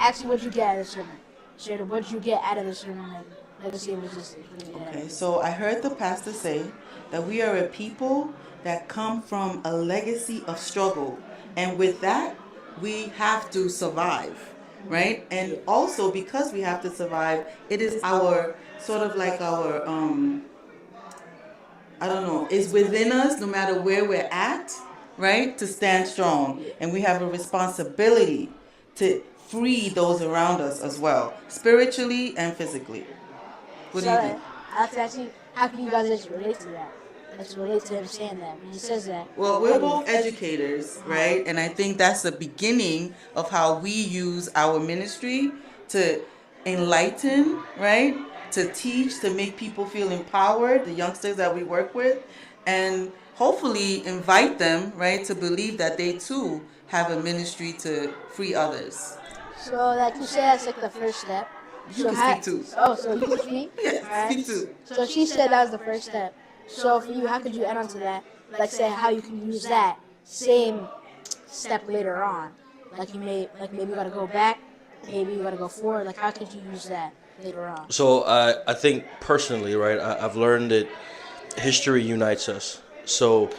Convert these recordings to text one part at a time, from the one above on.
Ask me what you get out of the sermon. Share what you get out of the sermon. Legacy of resistance. Okay, so I heard the pastor say that we are a people that come from a legacy of struggle. And with that, we have to survive, right? And also because we have to survive, it is our sort of like our I don't know, is within us no matter where we're at, right? To stand strong. And we have a responsibility to free those around us as well, spiritually and physically. What do you think? So that's actually how can you guys just relate to that? Let's relate to him saying that when he says that. Well, we're both educators, right? And I think that's the beginning of how we use our ministry to enlighten, right? To teach, to make people feel empowered, the youngsters that we work with, and hopefully invite them, right, to believe that they too have a ministry to free others. So like you said, that's like the first step. You So can how? speak too. Oh, so you can speak. Yes, Alright. speak too. So she said that was the first step. So for you, how could you add on to that? Like say how you can use that same step later on. Like maybe you gotta go back, maybe you gotta go forward. Like how could you use that later on? So I think personally, right, I've learned that history unites us. So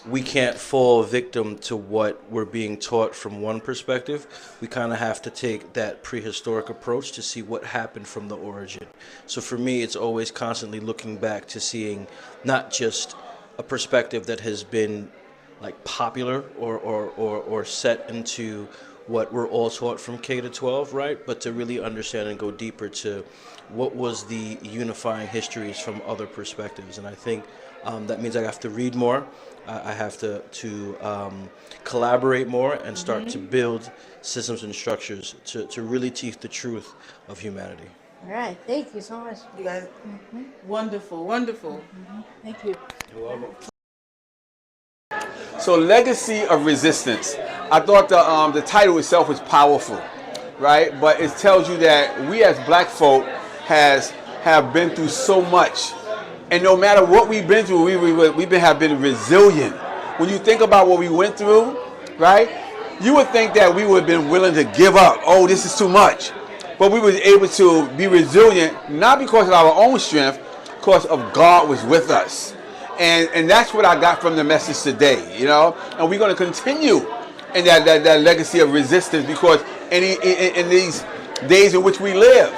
we can't fall victim to what we're being taught from one perspective. We kind of have to take that prehistoric approach to see what happened from the origin. So for me, it's always constantly looking back to seeing not just a perspective that has been like popular or set into what we're all taught from K to 12, right? But to really understand and go deeper to what was the unifying histories from other perspectives. And I think that means I have to read more. I have to collaborate more and start to build systems and structures to really teach the truth of humanity. All right, thank you so much. You guys, wonderful, wonderful. Thank you. You're welcome. So, legacy of resistance. I thought the title itself was powerful, right? But it tells you that we as black folk have been through so much, and no matter what we've been through, have been resilient. When you think about what we went through, right? You would think that we would have been willing to give up. Oh, this is too much. But we were able to be resilient, not because of our own strength, because of God was with us. And that's what I got from the message today, you know. And we're going to continue in that legacy of resistance, because in these days in which we live,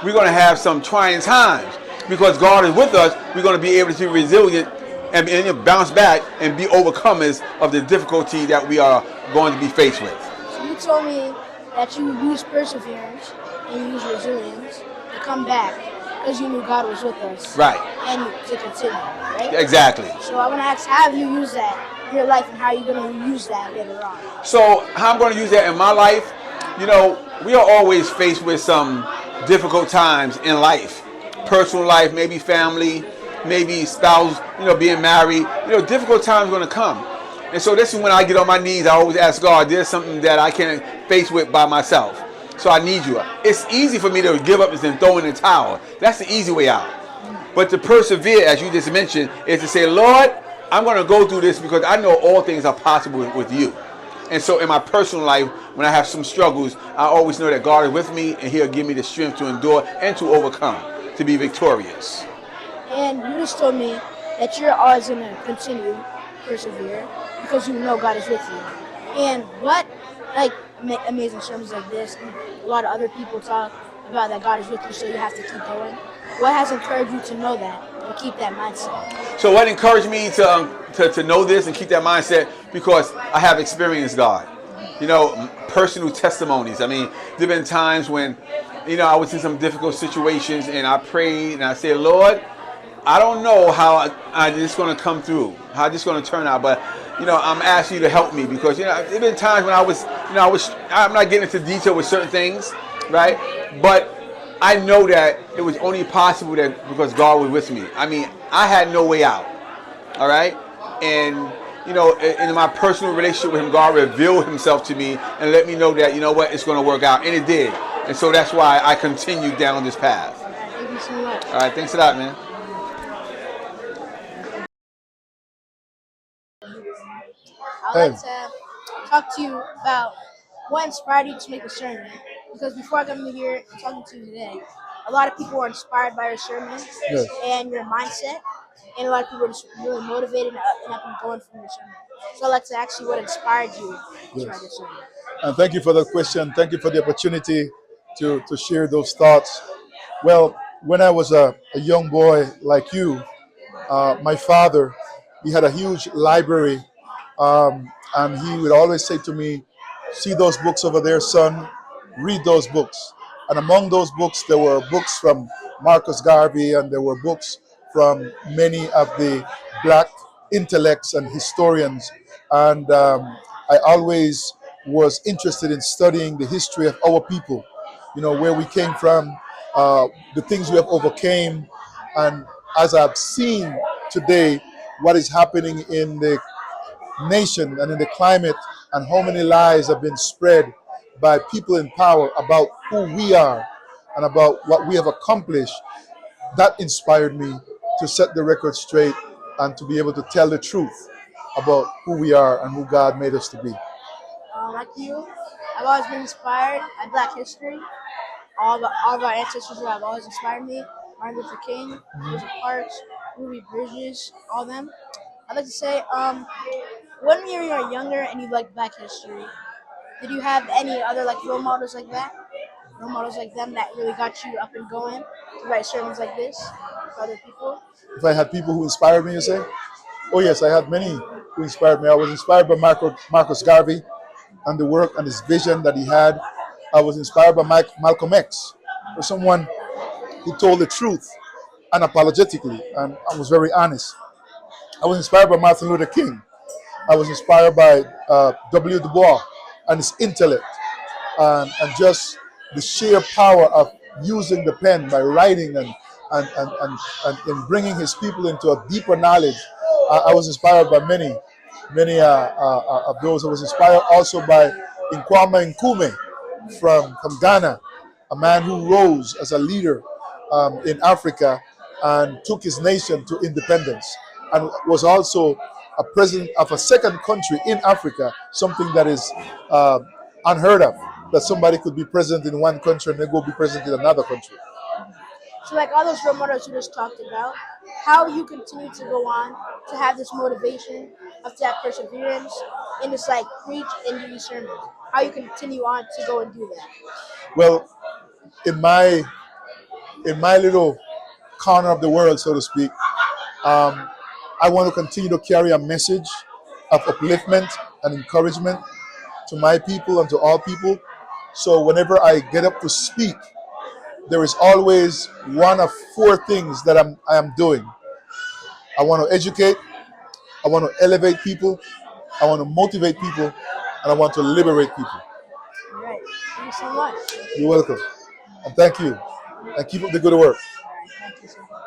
we're going to have some trying times. Because God is with us, we're going to be able to be resilient and bounce back and be overcomers of the difficulty that we are going to be faced with. So you told me that you use perseverance and you use resilience to come back because you knew God was with us. Right. And to continue, right? Exactly. So I want to ask, how have you used that in your life and how are you going to use that later on? So how I'm going to use that in my life, you know, we are always faced with some difficult times in life. Personal life, maybe family, maybe spouse, you know, being married. You know, difficult times are going to come. And so this is when I get on my knees. I always ask God, there's something that I can't face with by myself. So I need you. It's easy for me to give up and then throw in the towel. That's the easy way out. But to persevere, as you just mentioned, is to say, Lord, I'm going to go through this because I know all things are possible with you. And so in my personal life, when I have some struggles, I always know that God is with me and he'll give me the strength to endure and to overcome, to be victorious. And you just told me that you're always going to continue persevere because you know God is with you. And what, like, amazing sermons like this, and a lot of other people talk about that God is with you, so you have to keep going. What has encouraged you to know that and keep that mindset? So what encouraged me to know this and keep that mindset? Because I have experienced God. You know, personal testimonies. I mean, there have been times when, you know, I was in some difficult situations and I prayed and I said, Lord, I don't know how this is going to come through, how this is going to turn out, but, you know, I'm asking you to help me because, you know, there have been times when I'm not getting into detail with certain things, right? But I know that it was only possible that because God was with me. I mean, I had no way out, all right? And, you know, in my personal relationship with him, God revealed himself to me and let me know that, you know what, it's going to work out. And it did. And so that's why I continued down this path. All right, thank you so much. All right, thanks a lot, man. I'd like to talk to you about what inspired you to make a sermon because before I come here and talking to you today, a lot of people were inspired by your sermons Yes. and your mindset, and a lot of people were just really motivated and up and going from your sermon. So I'd like to ask you what inspired you to write Yes. this sermon. And thank you for the question. Thank you for the opportunity to share those thoughts. Well, when I was a young boy like you, my father, he had a huge library, and he would always say to me, "See those books over there, son? Read those books." And among those books, there were books from Marcus Garvey, and there were books from many of the black intellects and historians. And I always was interested in studying the history of our people, where we came from, the things we have overcame, and as I've seen today, what is happening in the nation and in the climate, and how many lies have been spread by people in power about who we are and about what we have accomplished, that inspired me to set the record straight and to be able to tell the truth about who we are and who God made us to be. Like you, I've always been inspired by Black history. All of our ancestors have always inspired me. Martin Luther King, Rosa Parks, Ruby Bridges, all of them. I'd like to say, when you were younger and you liked Black history, did you have any other like role models like that? Role models like them that really got you up and going to write sermons like this for other people? If I had people who inspired me, you say? Oh, yes, I had many who inspired me. I was inspired by Marcus Garvey and the work and his vision that he had. I was inspired by Malcolm X, for someone who told the truth unapologetically and I was very honest. I was inspired by Martin Luther King. I was inspired by W. Du Bois and his intellect, and just the sheer power of using the pen by writing and bringing his people into a deeper knowledge. I was inspired by many of those. I was inspired also by Nkwame Nkume from Ghana, a man who rose as a leader in Africa and took his nation to independence, and was also a president of a second country in Africa, something that is uh, unheard of, that somebody could be president in one country and then go be president in another country. So, like all those role models you just talked about, how you continue to go on to have this motivation of to have perseverance and just like preach and do these sermons. How you continue on to go and do that. Well, in my little corner of the world, so to speak, I want to continue to carry a message of upliftment and encouragement to my people and to all people. So whenever I get up to speak, there is always one of four things that I am doing. I want to educate, I want to elevate people, I want to motivate people, and I want to liberate people. All right. Thank you so much. You're welcome. And thank you. And keep up the good work. All right. Thank you so much.